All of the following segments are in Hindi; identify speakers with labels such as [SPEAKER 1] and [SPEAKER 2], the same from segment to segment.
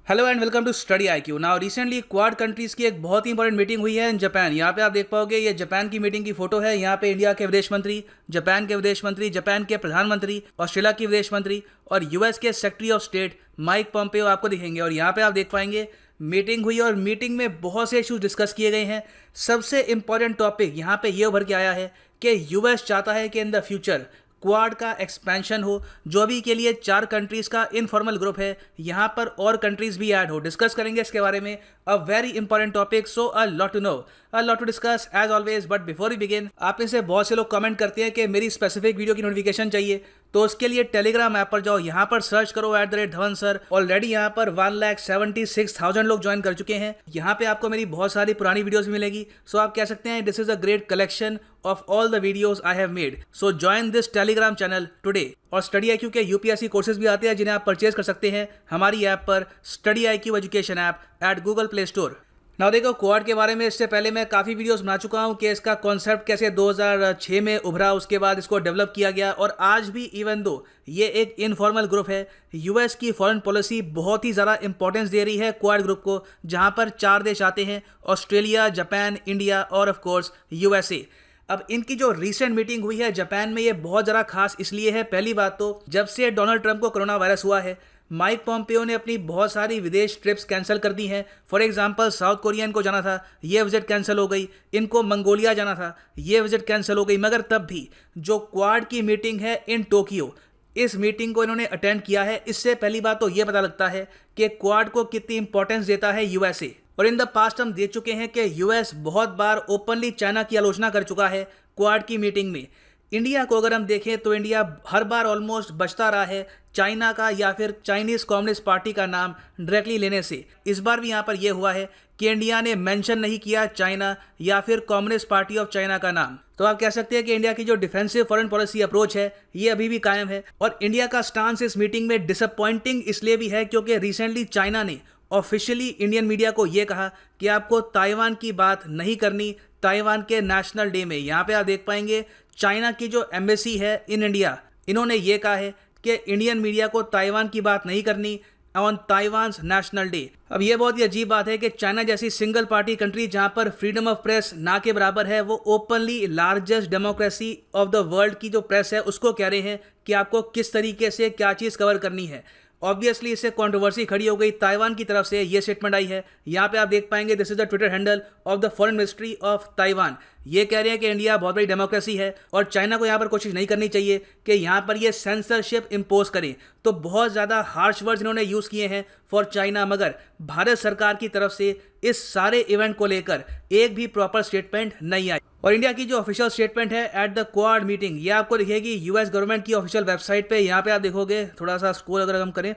[SPEAKER 1] Hello and welcome to study IQ. Now recently quad countries की एक बहुत ही इंपॉर्टेंट मीटिंग हुई है इन जापान। यहाँ पे आप देख पाओगे ये जापान की मीटिंग की फोटो है। यहाँ पे इंडिया के विदेश मंत्री, जापान के विदेश मंत्री, जापान के प्रधानमंत्री, ऑस्ट्रेलिया के विदेश मंत्री और यूएस के secretary of state Mike Pompeo आपको दिखेंगे। और यहाँ पे आप देख पाएंगे मीटिंग हुई और मीटिंग में बहुत से इशूज डिस्कस किए गए हैं। सबसे इंपॉर्टेंट टॉपिक यहाँ पे ये उभर के आया है कि यूएस चाहता है कि इन द फ्यूचर क्वाड का एक्सपेंशन हो, जो अभी के लिए 4 कंट्रीज़ का इनफॉर्मल ग्रुप है, यहाँ पर और कंट्रीज़ भी ऐड हो। डिस्कस करेंगे इसके बारे में। A very important topic, so a lot to know, a lot to discuss as always. But before we begin, आप में से बहुत से लोग कमेंट करते हैं कि मेरी स्पेसिफिक वीडियो की नोटिफिकेशन चाहिए, तो उसके लिए टेलीग्राम ऐप पर जाओ, यहाँ पर सर्च करो @धवन सर। ऑलरेडी यहाँ पर 1,76,000 लोग ज्वाइन कर चुके हैं। यहाँ पे आपको मेरी बहुत सारी पुरानी वीडियोस मिलेगी। सो आप कह सकते हैं this is a great collection of all the videos I have made. So join this Telegram channel today. और स्टडी आईक्यू के यूपीएससी कोर्सेज भी आते हैं जिन्हें आप परचेज कर सकते हैं हमारी ऐप पर, study IQ education app @Google play store. Now देखो, क्वाड के बारे में इससे पहले मैं काफ़ी वीडियोस बना चुका हूँ कि इसका कॉन्सेप्ट कैसे 2006 में उभरा, उसके बाद इसको डेवलप किया गया। और आज भी इवन दो ये एक इनफॉर्मल ग्रुप है, यूएस की फॉरेन पॉलिसी बहुत ही ज़्यादा इंपॉर्टेंस दे रही है क्वाड ग्रुप को, जहाँ पर 4 देश आते हैं, ऑस्ट्रेलिया, जापान, इंडिया और ऑफ कोर्स यूएसए। अब इनकी जो रीसेंट मीटिंग हुई है जापान में, ये बहुत ज़्यादा खास इसलिए है। पहली बात तो जब से डोनाल्ड ट्रंप को कोरोना वायरस हुआ है, माइक पॉम्पेओ ने अपनी बहुत सारी विदेश ट्रिप्स कैंसिल कर दी हैं। फॉर एग्जांपल साउथ कोरिया इनको जाना था, ये विजिट कैंसिल हो गई। इनको मंगोलिया जाना था, ये विजिट कैंसिल हो गई। मगर तब भी जो क्वाड की मीटिंग है इन टोक्यो, इस मीटिंग को इन्होंने अटेंड किया है। इससे पहली बात तो ये पता लगता है कि क्वाड को कितनी इंपॉर्टेंस देता है यूएसए। और इन द पास्ट हम देख चुके हैं कि यूएस बहुत बार ओपनली चाइना की आलोचना कर चुका है क्वाड की मीटिंग में। इंडिया को अगर हम देखें तो इंडिया हर बार ऑलमोस्ट बचता रहा है चाइना का या फिर चाइनीज़ कम्युनिस्ट पार्टी का नाम डायरेक्टली लेने से। इस बार भी यहाँ पर यह हुआ है कि इंडिया ने मेंशन नहीं किया चाइना या फिर कम्युनिस्ट पार्टी ऑफ चाइना का नाम। तो आप कह सकते हैं कि इंडिया की जो डिफेंसिव फॉरेन पॉलिसी अप्रोच है ये अभी भी कायम है। और इंडिया का स्टांस इस मीटिंग में डिसअपॉइंटिंग इसलिए भी है क्योंकि रिसेंटली चाइना ने ऑफिशियली इंडियन मीडिया को ये कहा कि आपको ताइवान की बात नहीं करनी ताइवान के नेशनल डे में। यहाँ पे आप देख पाएंगे चाइना की जो एम्बेसी है इन इंडिया, इन्होंने ये कहा है कि इंडियन मीडिया को ताइवान की बात नहीं करनी ऑन ताइवान्स नेशनल डे। अब ये बहुत ही अजीब बात है कि चाइना जैसी सिंगल पार्टी कंट्री जहाँ पर फ्रीडम ऑफ प्रेस ना के बराबर है, वो openly largest democracy of the world की जो प्रेस है उसको कह रहे हैं कि आपको किस तरीके से क्या चीज़ कवर करनी है। ऑब्वियसली इससे कंट्रोवर्सी खड़ी हो गई। ताइवान की तरफ से ये स्टेटमेंट आई है। यहाँ पे आप देख पाएंगे this is the Twitter handle of the foreign ministry of Taiwan. ये कह रहे हैं कि इंडिया बहुत बड़ी डेमोक्रेसी है और चाइना को यहाँ पर कोशिश नहीं करनी चाहिए कि यहाँ पर ये सेंसरशिप इम्पोज करें। तो बहुत ज़्यादा हार्श वर्ड्स इन्होंने यूज़ किए हैं फॉर चाइना। मगर भारत सरकार की तरफ से इस सारे इवेंट को लेकर एक भी प्रॉपर स्टेटमेंट नहीं आई। और इंडिया की जो ऑफिशियल स्टेटमेंट है एट द क्वाड मीटिंग, ये आपको दिखेगी यूएस गवर्नमेंट की ऑफिशियल वेबसाइट पे। यहाँ पे आप देखोगे, थोड़ा सा स्क्रॉल अगर हम करें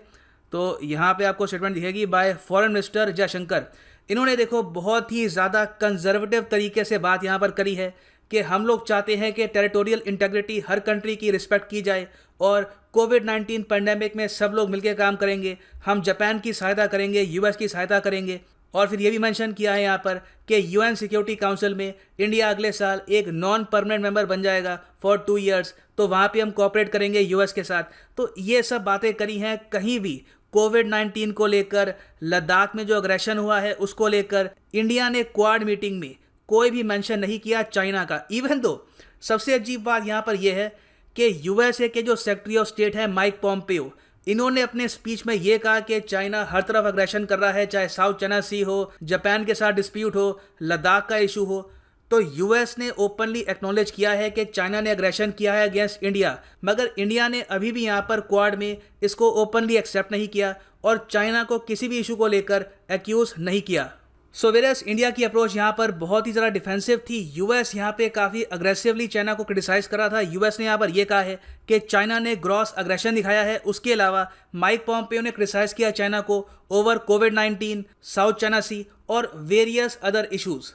[SPEAKER 1] तो यहाँ पे आपको स्टेटमेंट दिखेगी बाय फॉरेन मिनिस्टर जयशंकर। इन्होंने देखो बहुत ही ज़्यादा कंजर्वेटिव तरीके से बात यहाँ पर करी है कि हम लोग चाहते हैं कि टेरिटोरियल इंटेग्रिटी हर कंट्री की रिस्पेक्ट की जाए और कोविड-19 पेंडेमिक में सब लोग मिलकर काम करेंगे। हम जापान की सहायता करेंगे, यूएस की सहायता करेंगे। और फिर ये भी मेंशन किया है यहाँ पर कि यूएन सिक्योरिटी काउंसिल में इंडिया अगले साल एक नॉन परमानेंट मेंबर बन जाएगा फॉर 2 ईयर्स, तो वहाँ पे हम कोऑपरेट करेंगे यूएस के साथ। तो ये सब बातें करी हैं। कहीं भी कोविड-19 को लेकर, लद्दाख में जो अग्रेशन हुआ है उसको लेकर इंडिया ने क्वाड मीटिंग में कोई भी मेंशन नहीं किया चाइना का। इवन दो सबसे अजीब बात यहाँ पर यह है कि यूएसए के जो सेक्रेटरी ऑफ स्टेट है माइक पॉम्पेओ, इन्होंने अपने स्पीच में ये कहा कि चाइना हर तरफ अग्रेशन कर रहा है, चाहे साउथ चाइना सी हो, जापान के साथ डिस्प्यूट हो, लद्दाख का इशू हो। तो यूएस ने ओपनली एक्नॉलेज किया है कि चाइना ने अग्रेशन किया है अगेंस्ट इंडिया। मगर इंडिया ने अभी भी यहाँ पर क्वाड में इसको ओपनली एक्सेप्ट नहीं किया और चाइना को किसी भी इशू को लेकर एक्यूज नहीं किया। सो वेरस इंडिया की अप्रोच यहाँ पर बहुत ही ज़्यादा डिफेंसिव थी। यूएस यहाँ पे काफ़ी अग्रेसिवली चाइना को क्रिटिसाइज़ कर रहा था। यूएस ने यहाँ पर यह कहा है कि चाइना ने ग्रॉस अग्रेशन दिखाया है। उसके अलावा माइक पॉम्पेओ ने क्रिटिसाइज़ किया चाइना को ओवर कोविड-19, साउथ चाइना सी और वेरियस अदर इशूज़।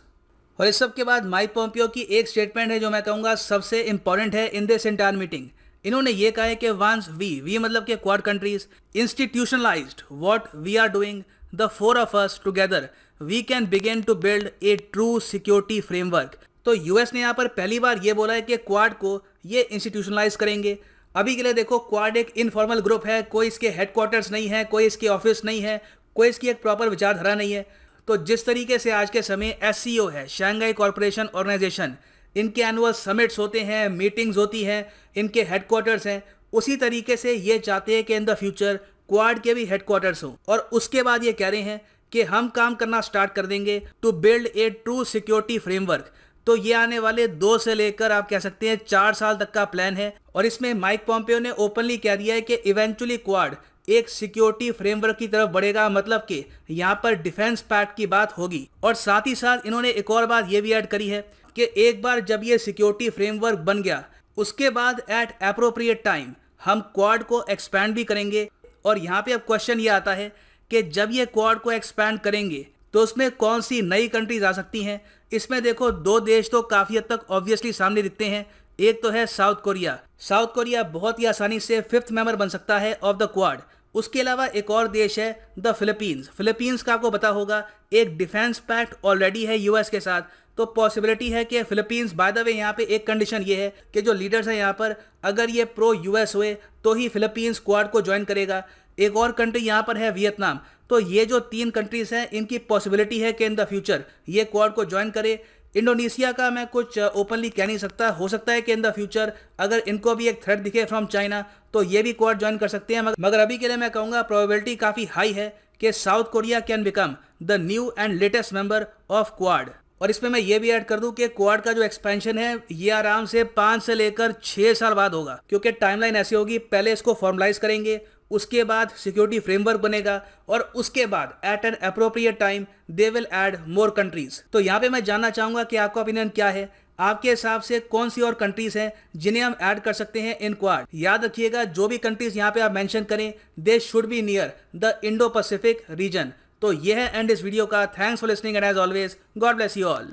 [SPEAKER 1] और इस सब के बाद माइक पॉम्पेओ की एक स्टेटमेंट है जो मैं कहूँगा सबसे इंपॉर्टेंट है इन दिस एंटायर मीटिंग। इन्होंने ये कहा है कि वंस वी मतलब के quad countries institutionalized what we are doing, the 4 of us together we can begin to build a true security framework. तो यूएस ने यहाँ पर पहली बार ये बोला है कि क्वाड को ये इंस्टीट्यूशनलाइज करेंगे। अभी के लिए देखो क्वाड एक इनफॉर्मल ग्रुप है, कोई इसके हेडक्वार्टर्स नहीं है, कोई इसके ऑफिस नहीं है, कोई इसकी एक प्रॉपर विचारधारा नहीं है। तो जिस तरीके से आज के समय SCO है, शंघाई कॉरपोरेशन ऑर्गेनाइजेशन, इनके एनुअल समिट्स होते हैं, मीटिंग्स होती हैं, इनके हेडक्वार्टर्स हैं, उसी तरीके से ये चाहते हैं कि इन द फ्यूचर क्वाड के भी हेडक्वार्टर्स हों। और उसके बाद ये कह रहे हैं कि हम काम करना स्टार्ट कर देंगे to build a true security framework. तो ये आने वाले 2 से लेकर आप कह सकते हैं 4 साल तक का प्लान है। और इसमें माइक पॉम्पियो ने ओपनली कह दिया है कि इवेंचुअली क्वाड एक सिक्योरिटी फ्रेमवर्क की तरफ बढ़ेगा, मतलब कि यहाँ पर डिफेंस पैक्ट की बात होगी। और साथ ही साथ इन्होंने एक और बात ये भी ऐड करी है कि एक बार जब ये सिक्योरिटी फ्रेमवर्क बन गया, उसके बाद एट एप्रोप्रिएट टाइम हम क्वाड को एक्सपैंड भी करेंगे। और यहाँ पे अब क्वेश्चन ये आता है कि जब ये क्वाड को एक्सपैंड करेंगे तो उसमें कौन सी नई कंट्रीज आ सकती हैं। इसमें देखो 2 देश तो काफ़ी हद तक ऑब्वियसली सामने दिखते हैं। एक तो है साउथ कोरिया। साउथ कोरिया बहुत ही आसानी से 5th मेंबर बन सकता है ऑफ द क्वाड। उसके अलावा एक और देश है द फिलीपींस। फिलीपींस का आपको पता होगा एक डिफेंस पैक्ट ऑलरेडी है US के साथ, तो पॉसिबिलिटी है कि फिलीपींस, बाय द वे यहाँ पे एक कंडीशन ये है कि जो लीडर्स हैं यहाँ पर, अगर ये प्रो US हुए तो ही फिलीपींस क्वाड को ज्वाइन करेगा। एक और कंट्री यहाँ पर है वियतनाम। तो ये जो 3 कंट्रीज हैं, इनकी पॉसिबिलिटी है कि इन द फ्यूचर ये क्वाड को ज्वाइन करे। इंडोनेशिया का मैं कुछ ओपनली कह नहीं सकता, हो सकता है कि इन द फ्यूचर अगर इनको भी एक थ्रेट दिखे फ्रॉम चाइना तो ये भी क्वाड ज्वाइन कर सकते हैं। मगर अभी के लिए मैं कहूँगा प्रोबेबिलिटी काफ़ी हाई है कि south Korea can become the new and latest member of quad. और इसमें मैं ये भी ऐड कर दूं कि क्वाड का जो एक्सपेंशन है ये आराम से 5 से लेकर 6 साल बाद होगा, क्योंकि टाइमलाइन ऐसी होगी, पहले इसको फॉर्मलाइज करेंगे, उसके बाद सिक्योरिटी फ्रेमवर्क बनेगा और उसके बाद at an appropriate time they will add more countries. तो यहाँ पे मैं जानना चाहूँगा कि आपका ओपिनियन क्या है, आपके हिसाब से कौन सी और कंट्रीज हैं जिन्हें हम ऐड कर सकते हैं इन क्वाड। याद रखिएगा जो भी कंट्रीज यहाँ पे आप मेंशन करें, they should be near the Indo Pacific region. तो ये है एंड इस वीडियो का। Thanks for listening and as always God bless you all.